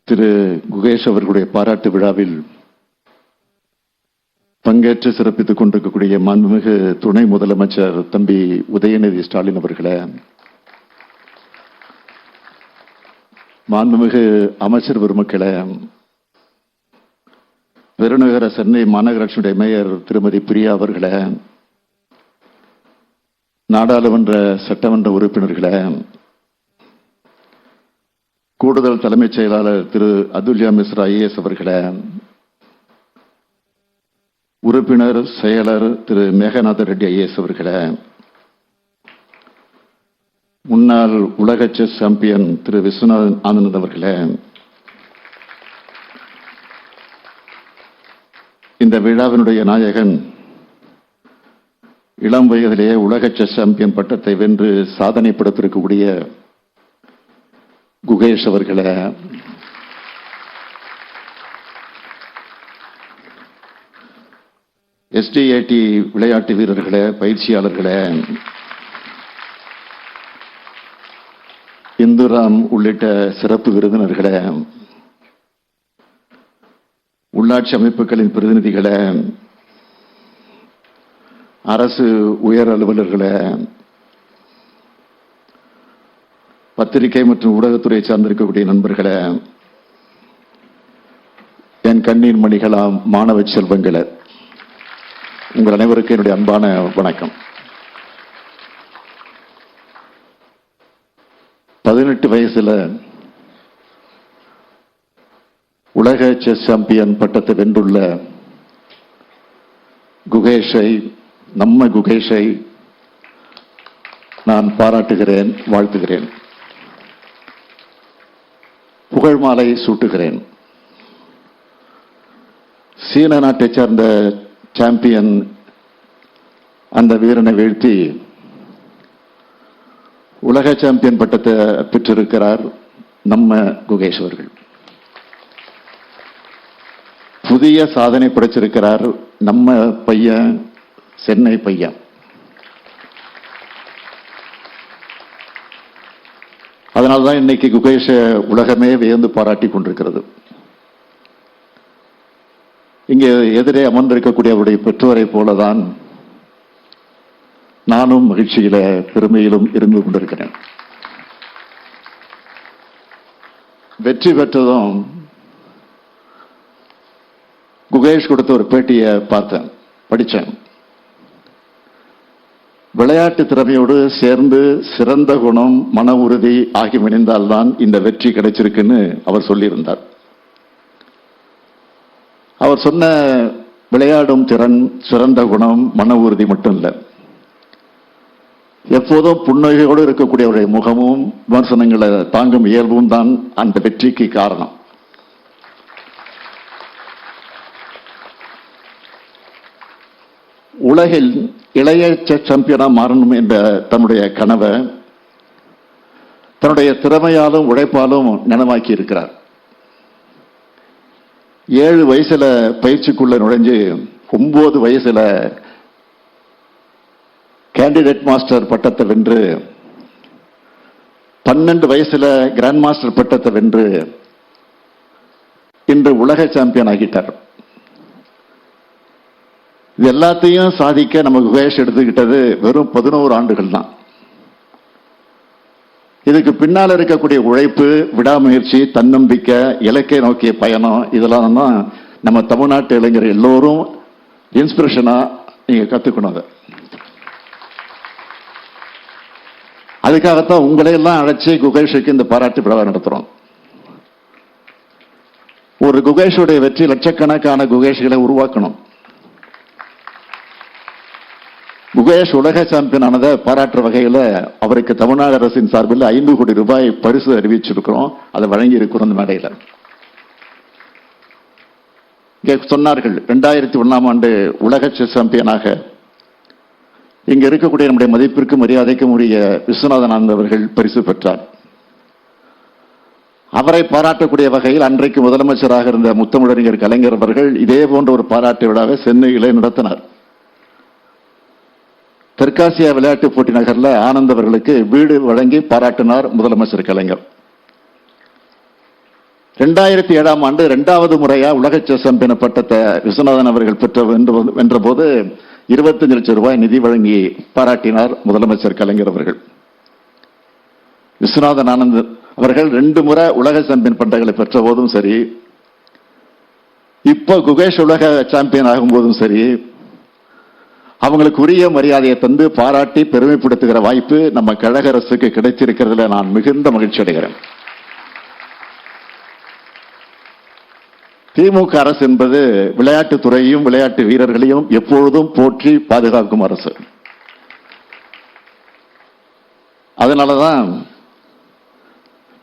திரு குகேஷ் அவர்களுடைய பாராட்டு விழாவில் பங்கேற்று சிறப்பித்துக் கொண்டிருக்கக்கூடிய மாண்புமிகு துணை முதலமைச்சர் தம்பி உதயநிதி ஸ்டாலின் அவர்களே, மாண்புமிகு அமைச்சர் பெருமக்களே, பெருநகர சென்னை மாநகராட்சியுடைய மேயர் திருமதி பிரியா அவர்களே, நாடாளுமன்ற சட்டமன்ற உறுப்பினர்களே, கூடுதல் தலைமைச் செயலாளர் திரு அதுல்யா மிஸ்ரா ஐஏஎஸ் அவர்களே, உறுப்பினர் செயலர் திரு மேகநாத ரெட்டி ஐஏஎஸ் அவர்களே, முன்னாள் உலக செஸ் சாம்பியன் திரு விஸ்வநாதன் ஆனந்த் அவர்களே, இந்த விழாவினுடைய நாயகன் இளம் வயதிலேயே உலக செஸ் சாம்பியன் பட்டத்தை வென்று சாதனை படைத்திருக்கக்கூடிய குகேஷ் அவர்களே, எஸ்டிஏடி விளையாட்டு வீரர்களே, பயிற்சியாளர்களே, இந்துராம் உள்ளிட்ட சிறப்பு விருந்தினர்களே, உள்ளாட்சி அமைப்புகளின் பிரதிநிதிகளே, அரசு உயர் அலுவலர்களே, பத்திரிகை மற்றும் ஊடகத்துறை சார்ந்திருக்கக்கூடிய நண்பர்களே, என் கண்ணீர் மணிகளாம் மாணவ செல்வங்களே, உங்கள் அனைவருக்கும் என்னுடைய அன்பான வணக்கம். 18 வயசுல உலக செஸ் சாம்பியன் பட்டத்தை வென்றுள்ள குகேஷை, நம்ம குகேஷை நான் பாராட்டுகிறேன், வாழ்த்துகிறேன், புகழ் மாலை சூட்டுகிறேன். சீன நாட்டை சார்ந்த சாம்பியன் அந்த வீரனை வீழ்த்தி உலக சாம்பியன் பட்டத்தை பெற்றிருக்கிறார் நம்ம குகேஷ் அவர்கள். புதிய சாதனை படைச்சிருக்கிறார் நம்ம பையன், சென்னை பையன். அதனால்தான் இன்னைக்கு குகேஷ உலகமே வியந்து பாராட்டி கொண்டிருக்கிறது. இங்கே எதிரே அமர்ந்திருக்கக்கூடிய அவருடைய பெற்றோரை போலதான் நானும் மகிழ்ச்சியில பெருமையிலும் இருந்து கொண்டிருக்கிறேன். வெற்றி பெற்றதும் குகேஷ் கொடுத்த ஒரு பேட்டியை பார்த்தேன், படித்தேன். விளையாட்டு திறமையோடு சேர்ந்து சிறந்த குணம், மன உறுதி ஆகி இணைந்தால்தான் இந்த வெற்றி கிடைச்சிருக்குன்னு அவர் சொல்லியிருந்தார். அவர் சொன்ன விளையாடும் திறன், சிறந்த குணம், மன உறுதி மட்டும் இல்லை, எப்போதும் புன்னகையோடு இருக்கக்கூடிய அவருடைய முகமும் விமர்சனங்களை தாங்கும் இயல்பும் தான் அந்த வெற்றிக்கு காரணம். உலகில் இளைய செஸ் சாம்பியனா மாறணும் என்ற தன்னுடைய கனவை தன்னுடைய திறமையாலும் உழைப்பாலும் நனவாக்கி இருக்கிறார். 7 வயசுல பயிற்சிக்குள்ள நுழைஞ்சு 9 வயசுல கேண்டிடேட் மாஸ்டர் பட்டத்தை வென்று 12 வயசுல கிராண்ட் மாஸ்டர் பட்டத்தை வென்று இன்று உலக சாம்பியன் ஆகிட்டார். இது எல்லாத்தையும் சாதிக்க நம்ம குகேஷ் எடுத்துக்கிட்டது வெறும் 11 ஆண்டுகள் தான். இதுக்கு பின்னால் இருக்கக்கூடிய உழைப்பு, விடாமுயற்சி, தன்னம்பிக்கை, இலக்கை நோக்கிய பயணம், இதெல்லாம் தான் நம்ம தமிழ்நாட்டு இளைஞர் எல்லோரும் இன்ஸ்பிரேஷனா நீங்க கத்துக்கணும். அதுக்காகத்தான் உங்களையெல்லாம் அழைச்சி குகேஷுக்கு இந்த பாராட்டு விழாவை நடத்துறோம். ஒரு குகேஷுடைய வெற்றி லட்சக்கணக்கான குகேஷ்களை உருவாக்கணும். குகேஷ் உலக சாம்பியன் ஆனதை பாராட்டுற வகையில் அவருக்கு தமிழ்நாடு அரசின் சார்பில் 5 கோடி ரூபாய் பரிசு அறிவிச்சிருக்கிறோம். அதை வழங்கி இருக்கிறோம். இந்த மேடையில் சொன்னார்கள், 2001ஆம் ஆண்டு உலக செஸ் சாம்பியனாக இங்க இருக்கக்கூடிய நம்முடைய மதிப்பிற்கு மரியாதைக்கும் உரிய விஸ்வநாதன் ஆனந்த் அவர்கள் பரிசு பெற்றார். அவரை பாராட்டக்கூடிய வகையில் அன்றைக்கு முதலமைச்சராக இருந்த முத்தமிழறிஞர் கலைஞர் அவர்கள் இதே போன்ற ஒரு பாராட்டு விழாவை சென்னையிலே நடத்தினார். தெற்காசியா விளையாட்டு போட்டி நகர்ல ஆனந்த் அவர்களுக்கு வீடு வழங்கி பாராட்டினார் முதலமைச்சர் கலைஞர். 2007ஆம் ஆண்டு 2வது முறையா உலக செஸ் சாம்பியன் பட்டத்தை விஸ்வநாதன் அவர்கள் வென்ற போது 25 லட்சம் ரூபாய் நிதி வழங்கி பாராட்டினார் முதலமைச்சர் கலைஞர் அவர்கள். விஸ்வநாதன் ஆனந்த் அவர்கள் 2 முறை உலக சாம்பியன் பட்டங்களை பெற்ற போதும் சரி, இப்போ குகேஷ் உலக சாம்பியன் ஆகும் போதும் சரி, அவங்களுக்கு உரிய மரியாதையை தந்து பாராட்டி பெருமைப்படுத்துகிற வாய்ப்பு நம்ம கழக அரசுக்கு கிடைத்திருக்கிறதுல நான் மிகுந்த மகிழ்ச்சி அடைகிறேன். திமுக அரசு என்பது விளையாட்டுத்துறையும் விளையாட்டு வீரர்களையும் எப்பொழுதும் போற்றி பாதுகாக்கும் அரசு. அதனாலதான்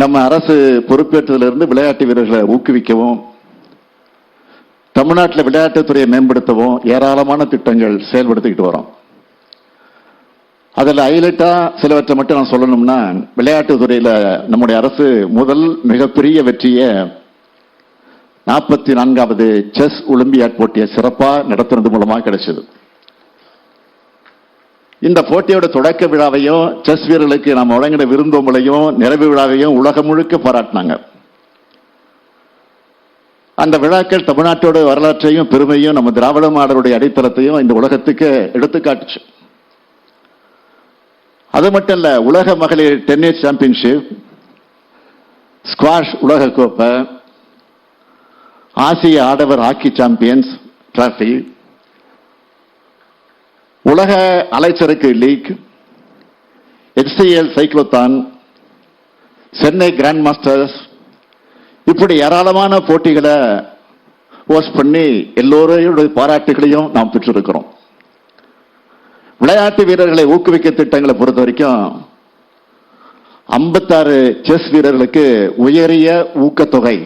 நம்ம அரசு பொறுப்பேற்றதிலிருந்து விளையாட்டு வீரர்களை ஊக்குவிக்கவும், தமிழ்நாட்டில் விளையாட்டுத்துறையை மேம்படுத்தவும் ஏராளமான திட்டங்கள் செயல்படுத்திக்கிட்டு வரோம். அதில் ஹைலைட்டா சிலவற்றை மட்டும் நான் சொல்லணும்னா, விளையாட்டுத்துறையில நம்முடைய அரசு முதல் மிகப்பெரிய வெற்றியை 44வது செஸ் ஒலிம்பியாட் போட்டியை சிறப்பா நடத்துறது மூலமா கிடைச்சது. இந்த போட்டியோட தொடக்க விழாவையும் செஸ் வீரர்களுக்கு நாம் வழங்கின விருந்தோம்பலையும் நிறைவு விழாவையும் உலகம் முழுக்க பாராட்டினாங்க. அந்த விழாக்கள் தமிழ்நாட்டோட வரலாற்றையும் பெருமையும் நம்ம திராவிட மாடலுடைய அடித்தளத்தையும் இந்த உலகத்துக்கு எடுத்துக்காட்டுச்சு. அது மட்டும் இல்ல, உலக மகளிர் டென்னிஸ் சாம்பியன்ஷிப், ஸ்குவாஷ் உலக கோப்பை, ஆசிய ஆடவர் ஹாக்கி சாம்பியன்ஸ் டிராபி, உலக அலைச்சறுக்கு league, HCL cyclothon, Chennai grand masters, இப்படி ஏராளமான போட்டிகளை ஹோஸ்ட் பண்ணி எல்லோருடைய பாராட்டுகளையும் நாம் பெற்றிருக்கிறோம். விளையாட்டு வீரர்களை ஊக்குவிக்க திட்டங்களை பொறுத்த வரைக்கும் 56 செஸ் வீரர்களுக்கு உயரிய ஊக்கத்தொகை,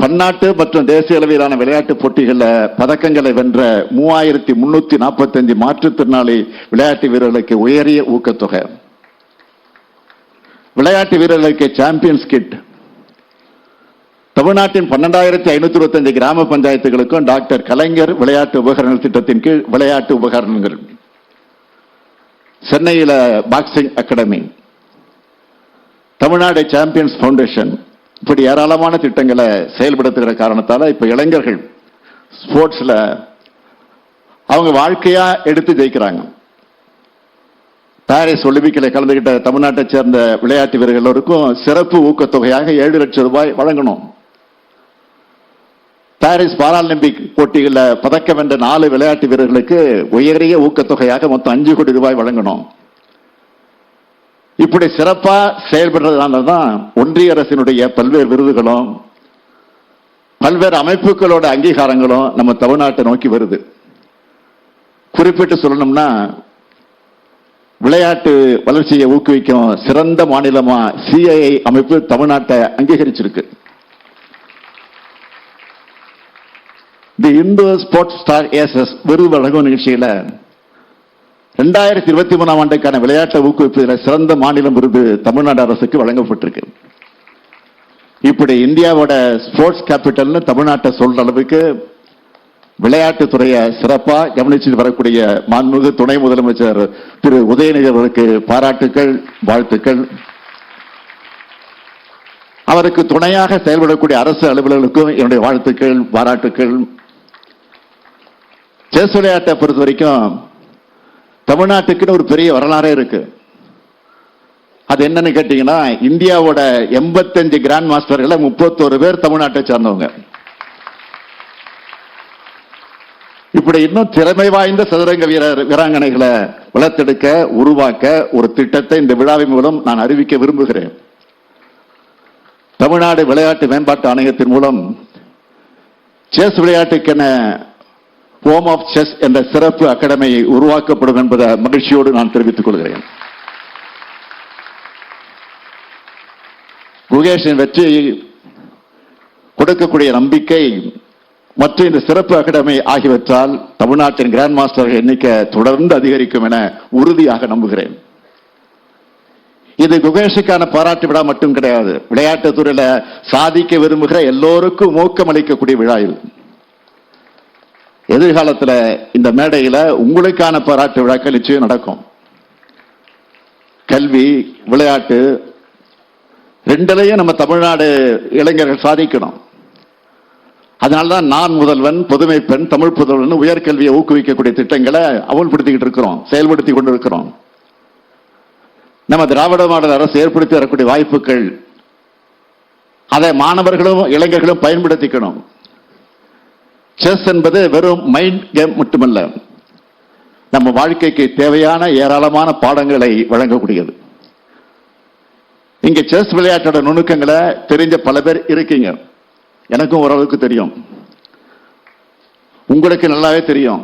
பன்னாட்டு மற்றும் தேசிய அளவிலான விளையாட்டு போட்டிகளில் பதக்கங்களை வென்ற 3345 மாற்றுத்திறனாளி விளையாட்டு வீரர்களுக்கு உயரிய ஊக்கத்தொகை, விளையாட்டு வீரர்களுக்கு சாம்பியன்ஸ் கிட், தமிழ்நாட்டின் 12525 கிராம பஞ்சாயத்துகளுக்கும் டாக்டர் கலைஞர் விளையாட்டு உபகரண திட்டத்தின் கீழ் விளையாட்டு உபகரணங்கள், சென்னையில் boxing academy, Tamil Nadu champions foundation, இப்படி ஏராளமான திட்டங்களை செயல்படுத்துகிற காரணத்தால இப்ப இளைஞர்கள் ஸ்போர்ட்ஸ்ல அவங்க வாழ்க்கையா எடுத்து ஜெயிக்கிறாங்க. பாரிஸ் ஒலிம்பிக்கில் கலந்துகிட்ட தமிழ்நாட்டை சேர்ந்த விளையாட்டு வீரர்கள் எல்லோருக்கும் சிறப்பு ஊக்கத்தொகையாக 7 லட்சம் ரூபாய் வழங்கணும். பாரிஸ் பாராலிம்பிக் போட்டிகளில் பதக்கம் வென்ற 4 விளையாட்டு வீரர்களுக்கு உயரிய ஊக்கத்தொகையாக மொத்தம் 5 கோடி ரூபாய் வழங்கணும். இப்படி சிறப்பா செயல்படுறதுனாலதான் ஒன்றிய அரசினுடைய பல்வேறு விருதுகளும் பல்வேறு அமைப்புகளோட அங்கீகாரங்களும் நம்ம தமிழ்நாட்டை நோக்கி வருது. குறிப்பிட்டு சொல்லணும்னா, விளையாட்டு வளர்ச்சியை ஊக்குவிக்கும் சிறந்த மாநிலமா CII அமைப்பு தமிழ்நாட்டை அங்கீகரிச்சிருக்கு. தி இந்து ஸ்போர்ட்ஸ் ஸ்டார் ஏசஸ் விருது வழங்கும் நிகழ்ச்சியில 2023ஆம் ஆண்டுக்கான விளையாட்டை ஊக்குவிப்பதில் சிறந்த மாநிலம் விருது தமிழ்நாடு அரசுக்கு வழங்கப்பட்டிருக்கு. இப்படி இந்தியாவோட ஸ்போர்ட்ஸ் கேபிட்டல்னு தமிழ்நாட்டை சொல்ற அளவுக்கு விளையாட்டுத்துறையை சிறப்பா கவனிச்சு வரக்கூடிய மாண்புமிகு துணை முதலமைச்சர் திரு உதயநிதி அவர்களுக்கு பாராட்டுக்கள், வாழ்த்துக்கள். அவருக்கு துணையாக செயல்படக்கூடிய அரசு அலுவலர்களுக்கும் என்னுடைய வாழ்த்துக்கள், பாராட்டுக்கள். செஸ் விளையாட்டை பொறுத்த வரைக்கும் தமிழ்நாட்டுக்குன்னு ஒரு பெரிய வரலாறே இருக்கு. அது என்னன்னு கேட்டீங்கன்னா, இந்தியாவோட 85 கிராண்ட் மாஸ்டர்களை 31 பேர் தமிழ்நாட்டை சார்ந்தவங்க. இப்படி இன்னும் திறமை வாய்ந்த சதுரங்க வீராங்கனைகளை வளர்த்தெடுக்க உருவாக்க ஒரு திட்டத்தை இந்த விழாவின் மூலம் நான் அறிவிக்க விரும்புகிறேன். தமிழ்நாடு விளையாட்டு மேம்பாட்டு ஆணையத்தின் மூலம் செஸ் விளையாட்டுக்கென ஹோம் ஆஃப் செஸ் என்ற சிறப்பு அகாடமி உருவாக்கப்படும் என்பதை மகிழ்ச்சியோடு நான் தெரிவித்துக் கொள்கிறேன். குகேஷின் வெற்றியை கொடுக்கக்கூடிய நம்பிக்கை மற்றும் இந்த சிறப்பு அகாடமி ஆகியவற்றால் தமிழ்நாட்டின் கிராண்ட் மாஸ்டர்கள் எண்ணிக்கை தொடர்ந்து அதிகரிக்கும் என உறுதியாக நம்புகிறேன். இது குகேஷுக்கான பாராட்டு விழா மட்டும் கிடையாது, விளையாட்டுத் துறையில சாதிக்க விரும்புகிற எல்லோருக்கும் ஊக்கமளிக்கக்கூடிய விழா இது. எதிர்காலத்தில் இந்த மேடையில் உங்களுக்கான பாராட்டு விழாக்கள் நிச்சயம் நடக்கும். கல்வி, விளையாட்டு, ரெண்டுலையும் நம்ம தமிழ்நாடு இளைஞர்கள் சாதிக்கணும். அதனால்தான் நான் முதல்வன், புதுமை பெண், தமிழ் புதல்வன் உயர்கல்வியை ஊக்குவிக்கக்கூடிய திட்டங்களை அமல்படுத்திக்கிட்டு இருக்கிறோம், செயல்படுத்தி கொண்டு இருக்கிறோம். நம்ம திராவிட மாடல் அரசு ஏற்படுத்தி வரக்கூடிய வாய்ப்புகள் அதை மாணவர்களும் இளைஞர்களும் பயன்படுத்திக்கணும். செஸ் என்பது வெறும் மைண்ட் கேம் மட்டுமல்ல, நம்ம வாழ்க்கைக்கு தேவையான ஏராளமான பாடங்களை வழங்கக்கூடியது. இங்க செஸ் விளையாட்டோட நுணுக்கங்களை தெரிஞ்ச பல பேர் இருக்கீங்க. எனக்கும் ஓரளவுக்கு தெரியும், உங்களுக்கு நல்லாவே தெரியும்.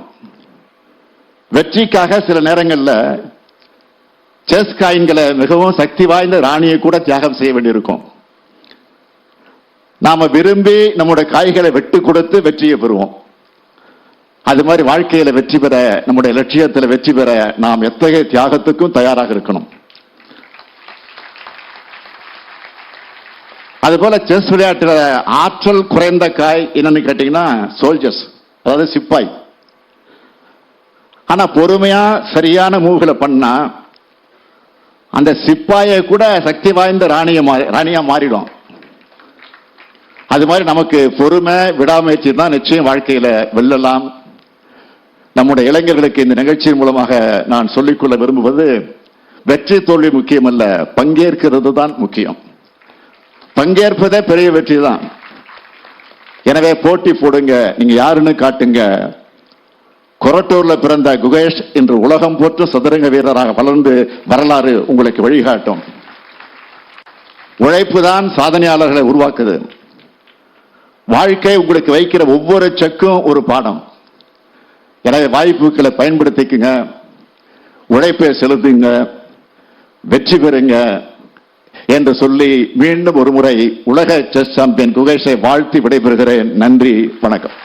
வெற்றிக்காக சில நேரங்களில் செஸ் காயின்களை மிகவும் சக்தி வாய்ந்த ராணியை கூட தியாகம் செய்ய வேண்டியிருக்கும். நாம விரும்பி நம்முடைய காய்களை வெட்டு கொடுத்து வெற்றியை பெறுவோம். அது மாதிரி வாழ்க்கையில வெற்றி பெற, நம்முடைய லட்சியத்தில் வெற்றி பெற நாம் எத்தகைய தியாகத்துக்கும் தயாராக இருக்கணும். அதுபோல செஸ் விளையாட்டுல ஆற்றல் குறைந்த காய் என்னன்னு கேட்டீங்கன்னா சோல்ஜர்ஸ், அதாவது சிப்பாய். ஆனா பொறுமையா சரியான மூவ்களை பண்ணா அந்த சிப்பாயை கூட சக்தி வாய்ந்த ராணியா மாறிடும். அது மாதிரி நமக்கு பொறுமை, விடாமுயற்சி தான் நிச்சயம் வாழ்க்கையில வெல்லலாம். நம்முடைய இளைஞர்களுக்கு இந்த நிகழ்ச்சியின் மூலமாக நான் சொல்லிக்கொள்ள விரும்புவது, வெற்றி தோல்வி முக்கியமல்ல, பங்கேற்கிறது தான் முக்கியம். பங்கேற்பதே பெரிய வெற்றி தான். எனவே போட்டி போடுங்க, நீங்க யாருன்னு காட்டுங்க. கொரட்டூர்ல பிறந்த குகேஷ் இன்று உலகம் போற்றும் சதுரங்க வீரராக வளர்ந்து வரலாறு உங்களுக்கு வழிகாட்டும். உழைப்பு தான் சாதனையாளர்களை உருவாக்குது. வாழ்க்கை உங்களுக்கு வைக்கிற ஒவ்வொரு செக்கும் ஒரு பாடம். எனவே வாய்ப்புகளை பயன்படுத்திக்குங்க, உழைப்பை செலுத்துங்க, வெற்றி பெறுங்க என்று சொல்லி மீண்டும் ஒரு முறை உலக செஸ் சாம்பியன் குகேஷை வாழ்த்தி விடைபெறுகிறேன். நன்றி, வணக்கம்.